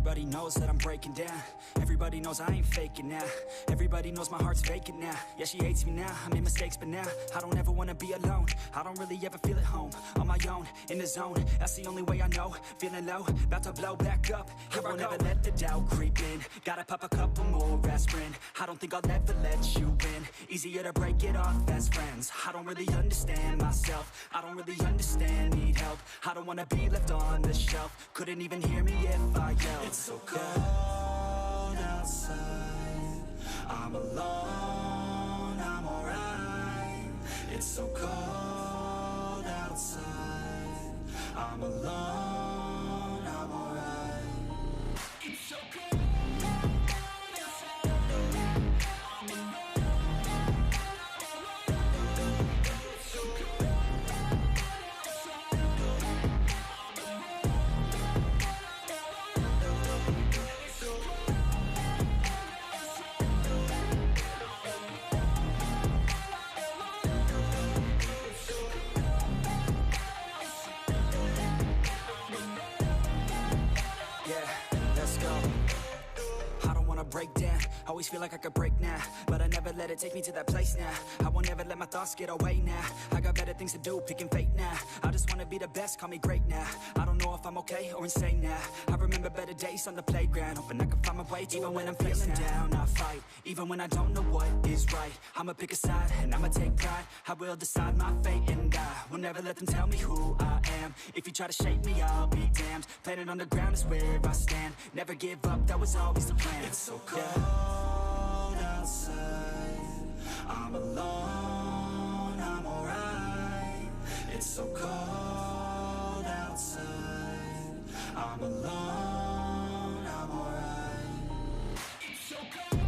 Everybody knows that I'm breaking down. Everybody knows I ain't faking now. Everybody knows my heart's vacant now. Yeah, she hates me now, I made mistakes but now I don't ever wanna be alone. I don't really ever feel at home. On my own, in the zone, that's the only way I know. Feeling low, about to blow back up. Here I won't ever let the doubt creep in. Gotta pop a couple more aspirin. I don't think I'll ever let you in. Easier to break it off as friends. I don't really understand myself. I don't really understand, need help. I don't wanna be left on the shelf. Couldn't even hear me if I yelled. It's so cold outside. I'm alone, I'm alright. It's so cold outside. I'm alone, I'm alright. It's so cold. Break down, always feel like I could break now, but I never let it take me to that place now. I won't ever let my thoughts get away now. I got better things to do, picking fate now. I just wanna be the best, call me great now. I don't know if I'm okay or insane now. I remember better days on the playground, hoping I can find my way to even when I'm feeling down, I fight. Even when I don't know what is right, I'ma pick a side and I'ma take pride. I will decide my fate and I will never let them tell me who I am. If you try to shape me, I'll be damned. Planet on the ground is where I stand. Never give up, that was always the plan. It's so cold outside. I'm alone, I'm alright. It's so cold outside. I'm alone, I'm alright. It's so cold.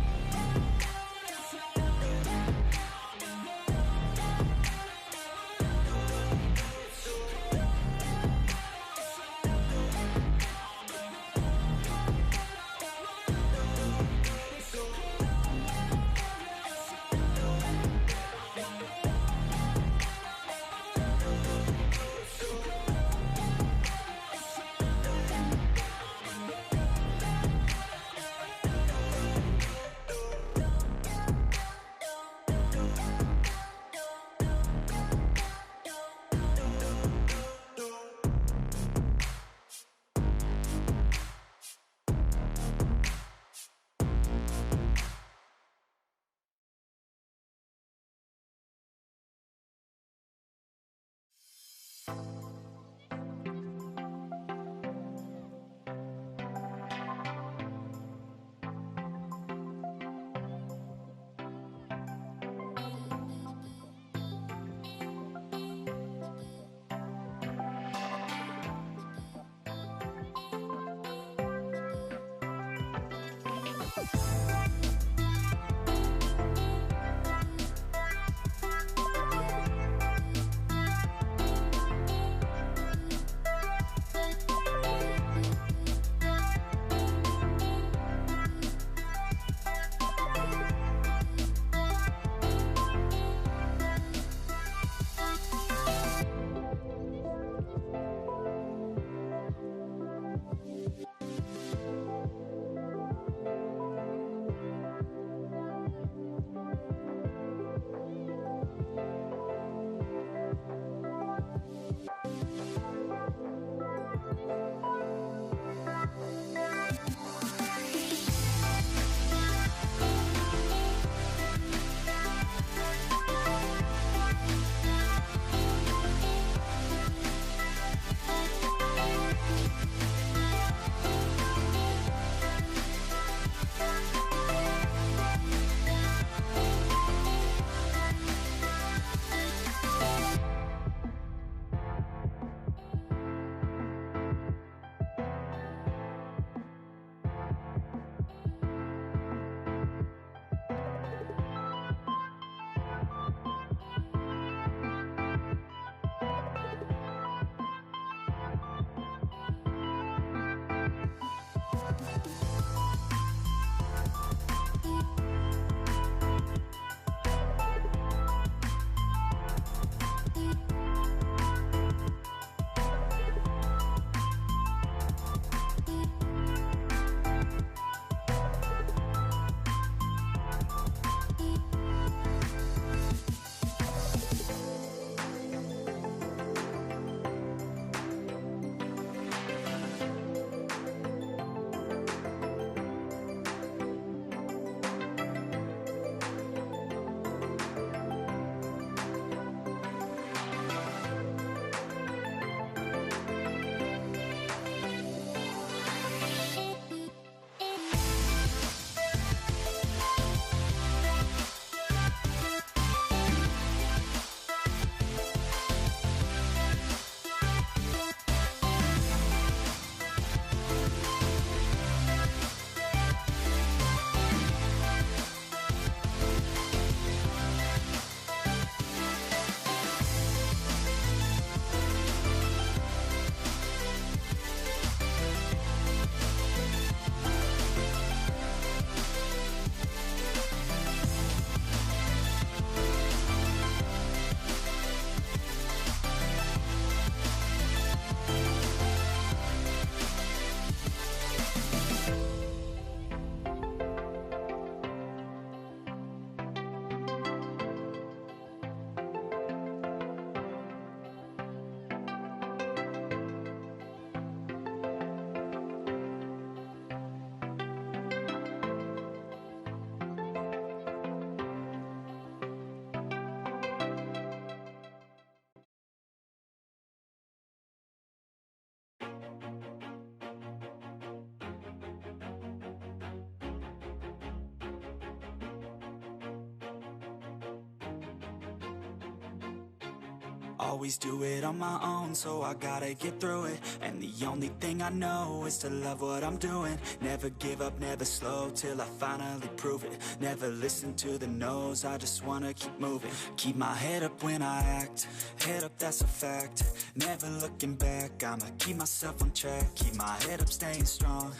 Always do it on my own, so I gotta get through it. And the only thing I know is to love what I'm doing. Never give up, never slow, till I finally prove it. Never listen to the no's, I just wanna keep moving. Keep my head up when I act, head up, that's a fact. Never looking back, I'ma keep myself on track. Keep my head up, staying strong,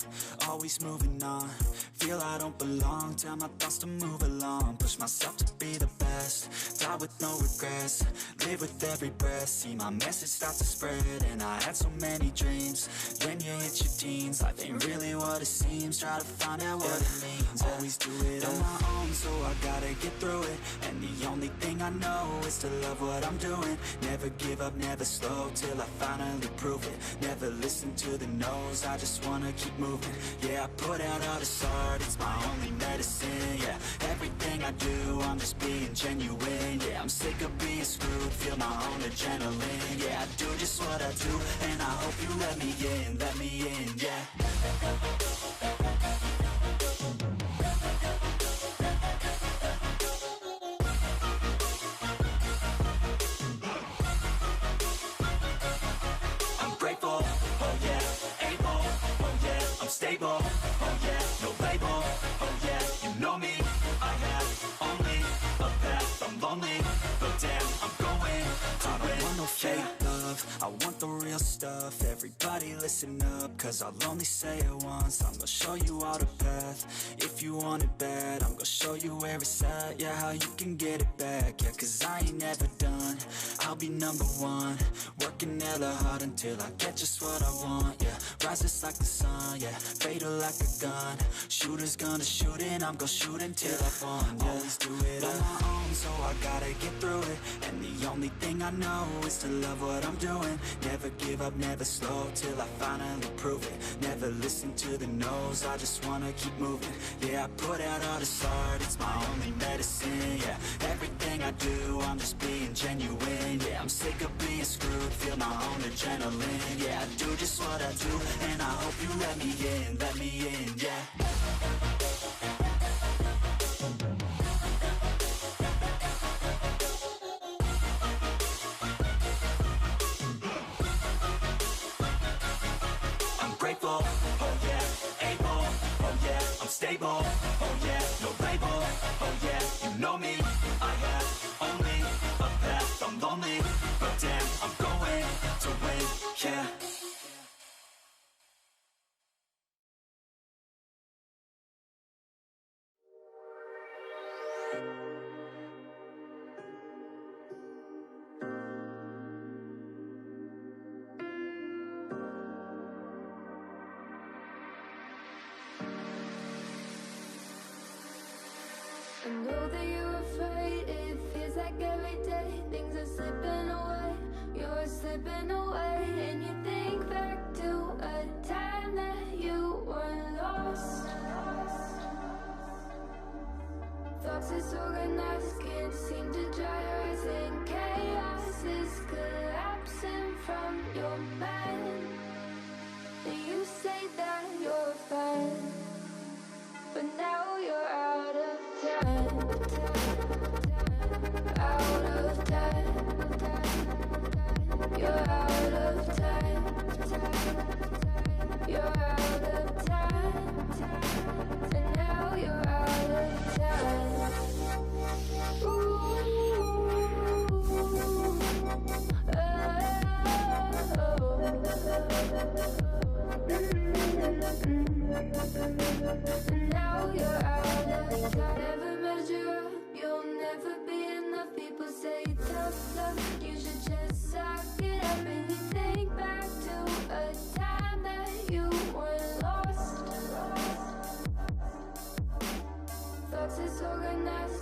always moving on. Feel I don't belong, tell my thoughts to move along. Push myself to be the best, die with no regrets. Live with every breath, see my message start to spread. And I had so many dreams, then you hit your teens. Life ain't really what it seems, try to find out what it means. Always do it on my own, so I gotta get through it. And the only thing I know is to love what I'm doing. Never give up, never slow, till I finally prove it. Never listen to the no's, I just wanna keep moving. Yeah, I put out all this art, it's my only medicine. Yeah, everything I do, I'm just being genuine. Yeah, I'm sick of being screwed, feel my own adrenaline. Yeah, I do just what I do, and I hope you let me in, yeah. I'm grateful, oh yeah, able, oh yeah, I'm stable, oh yeah, no label, oh yeah, you know me, I have only a path, I'm lonely, but damn, I'm going to win. I don't want no fake love, I want the real stuff. Everybody listen up, cause I'll only say it once. I'm gonna show you all the path, if you want it bad. I'm gonna show you where it's at, yeah, how you can get it back. Yeah, cause I ain't never done, I'll be number one. Working hella hard until I get just what I want, yeah. Rises like the sun, yeah, fatal like a gun. Shooters gonna shoot and I'm gonna shoot until I won, yeah. Always do it on my own, so I gotta get through it. And the only thing I know is to love what I'm doing. Never give up, never slow, till I finally prove it. Never listen to the no's, I just wanna keep moving. Yeah, I put out all this art, it's my only medicine. Yeah, everything I do, I'm just being genuine. Yeah, I'm sick of being screwed, feel my own adrenaline. Yeah, I do just what I do, and I hope you let me in, yeah. Grateful, oh yeah, able, oh yeah, I'm stable, oh yeah, no label, oh yeah, you know me, I have only a path, I'm lonely, but damn, I'm going to win, yeah. I know that you're afraid, it feels like every day things are slipping away, you're slipping away. And you think back to a time that you were lost. Thoughts disorganized, can't seem to dry your eyes, and chaos is collapsing from your mind. And you say that you're fine, but now you're out of time, out of time, you're out of time, you're out of time, and now you're out of time. Ooh, and now you're out of time. Never measure up, you'll never be enough. People say tough love, you should just suck it up. And you think back to a time that you were lost. Thoughts disorganized,